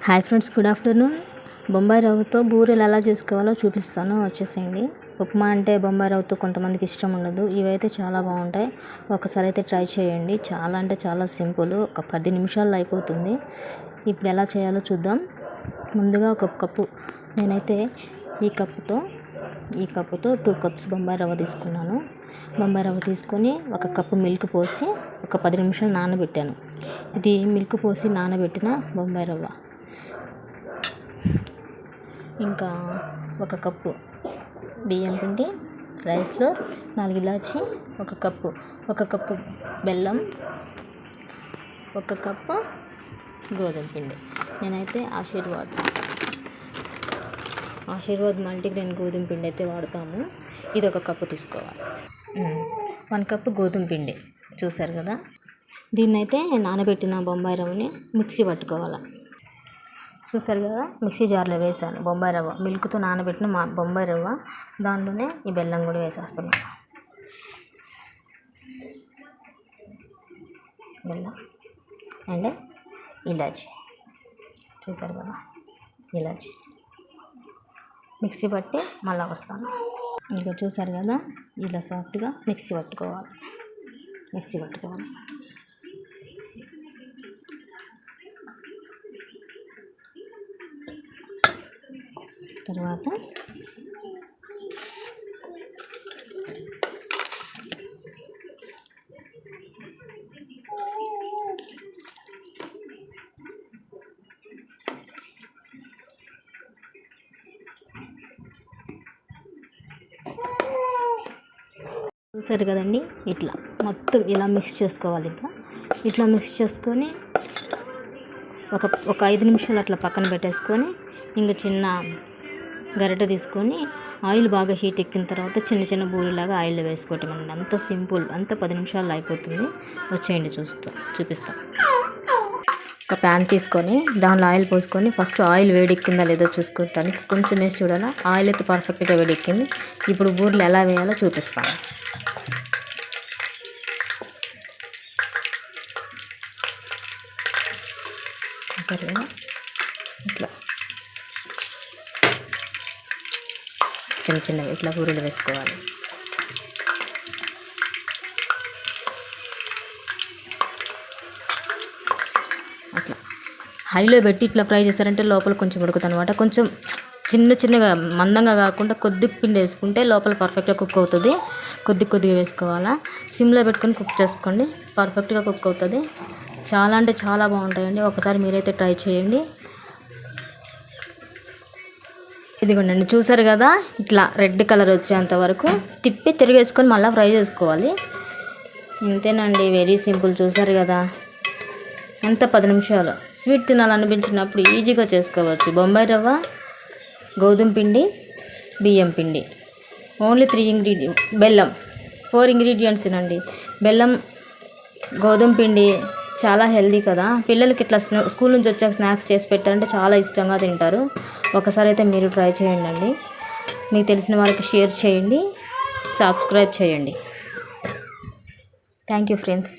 Hi friends, good afternoon. Bombay రవ్వతో బూరెలు ఎలా చేసుకోవాలో చూపిస్తాను, వచ్చేసేయండి. ఉప్మా అంటే బొంబాయి రవ్వతో కొంతమందికి ఇష్టం ఉండదు. ఇవైతే చాలా బాగుంటాయి. ఒకసారి అయితే ట్రై చేయండి. చాలా అంటే చాలా సింపుల్, ఒక 10 నిమిషాల్లో అయిపోతుంది. ఇప్పుడు ఎలా చేయాలో చూద్దాం. ముందుగా ఒక కప్పు, నేనైతే ఈ కప్పుతో 2 కప్స్ బొంబాయి రవ్వ తీసుకున్నాను. బొంబాయి రవ్వ తీసుకొని ఒక కప్పు మిల్క్ పోసి ఒక 10 నిమిషాలు నానబెట్టాను. ఇది మిల్క్ పోసి నానబెట్టిన బొంబాయి రవ్వ. ఇంకా ఒక కప్పు బియ్యం పిండి, రైస్ ఫ్లోర్, 4 ఇలాచి, ఒక కప్పు బెల్లం, ఒక కప్పు గోధుమ పిండి. నేనైతే ఆశీర్వాద్ మల్టీగ్రెయిన్ గోధుమ పిండి అయితే వాడతాము. ఇది ఒక కప్పు తీసుకోవాలి. 1 కప్పు గోధుమ పిండి చూసారు కదా. దీన్నైతే నానబెట్టిన బొంబాయి రవ్వని మిక్సీ పట్టుకోవాలి. చూసారు కదా, మిక్సీ జార్లో వేసాను బొంబాయి రవ్వ, మిల్క్తో నానబెట్టిన బొంబాయి రవ్వ. దాంట్లోనే ఈ బెల్లం కూడా వేసేస్తున్నాను. బెల్లం అండ్ ఇలాచి, చూసారు కదా, ఇలాచి మిక్సీ పట్టి మళ్ళీ వస్తాను. ఇంకా చూసారు కదా, ఇలా సాఫ్ట్గా మిక్సీ పట్టుకోవాలి. తర్వాత చూసారు కదండి, ఇట్లా మొత్తం ఇలా మిక్స్ చేసుకోవాలి. ఇట్లా మిక్స్ చేసుకొని ఒక 5 నిమిషాలు అట్లా పక్కన పెట్టేసుకొని, ఇంకా చిన్న గరిటె తీసుకొని ఆయిల్ బాగా హీట్ ఎక్కిన తర్వాత చిన్న చిన్న బూరెలాగా ఆయిల్లో వేసుకోవటం అండి. అంత సింపుల్, అంత 10 నిమిషాల్లో అయిపోతుంది. వచ్చేయండి, చూపిస్తాను. ఒక ప్యాన్ తీసుకొని దానిలో ఆయిల్ పోసుకొని ఫస్ట్ ఆయిల్ వేడెక్కిందా లేదో చూసుకోవటానికి కొంచెం వేసి చూడాలా. ఆయిల్ అయితే పర్ఫెక్ట్గా వేడెక్కింది. ఇప్పుడు బూరెలు ఎలా వేయాలో చూపిస్తాను. సరే, ఇట్లా చిన్నవి ఇట్లా బూరెలు వేసుకోవాలి. అట్లా హైలో పెట్టి ఇట్లా ఫ్రై చేశారంటే లోపల కొంచెం ఉడుకుతుంది అనమాట. కొంచెం చిన్నగా మందంగా కాకుండా కొద్దిగా పిండి వేసుకుంటే లోపల పర్ఫెక్ట్గా కుక్ అవుతుంది. కొద్దిగా వేసుకోవాలా. సిమ్లో పెట్టుకొని కుక్ చేసుకోండి, పర్ఫెక్ట్గా కుక్ అవుతుంది. చాలా అంటే చాలా బాగుంటాయండి. ఒకసారి మీరైతే ట్రై చేయండి. ఇదిగోండి, చూసారు కదా, ఇట్లా రెడ్ కలర్ వచ్చేంత వరకు తిప్పి తిరిగేసుకొని మళ్ళీ ఫ్రై చేసుకోవాలి. ఇంతేనండి, వెరీ సింపుల్. చూసారు కదా, ఎంత 10 నిమిషాలు. స్వీట్ తినాలనిపించినప్పుడు ఈజీగా చేసుకోవచ్చు. బొంబాయి రవ్వ, గోధుమ పిండి, బియ్యం పిండి, ఓన్లీ 3 ఇంగ్రీడియంట్స్, బెల్లం 4 ఇంగ్రీడియంట్స్ అండి. బెల్లం, గోధుమ పిండి చాలా హెల్దీ కదా. పిల్లలకి ఇట్లా స్కూల్ నుంచి వచ్చాక స్నాక్స్ చేసి పెట్టారంటే చాలా ఇష్టంగా తింటారు. ఒకసారి అయితే మీరు ట్రై చేయండి. మీకు తెలిసిన వాళ్ళకి షేర్ చేయండి, సబ్స్క్రైబ్ చేయండి. Thank you friends.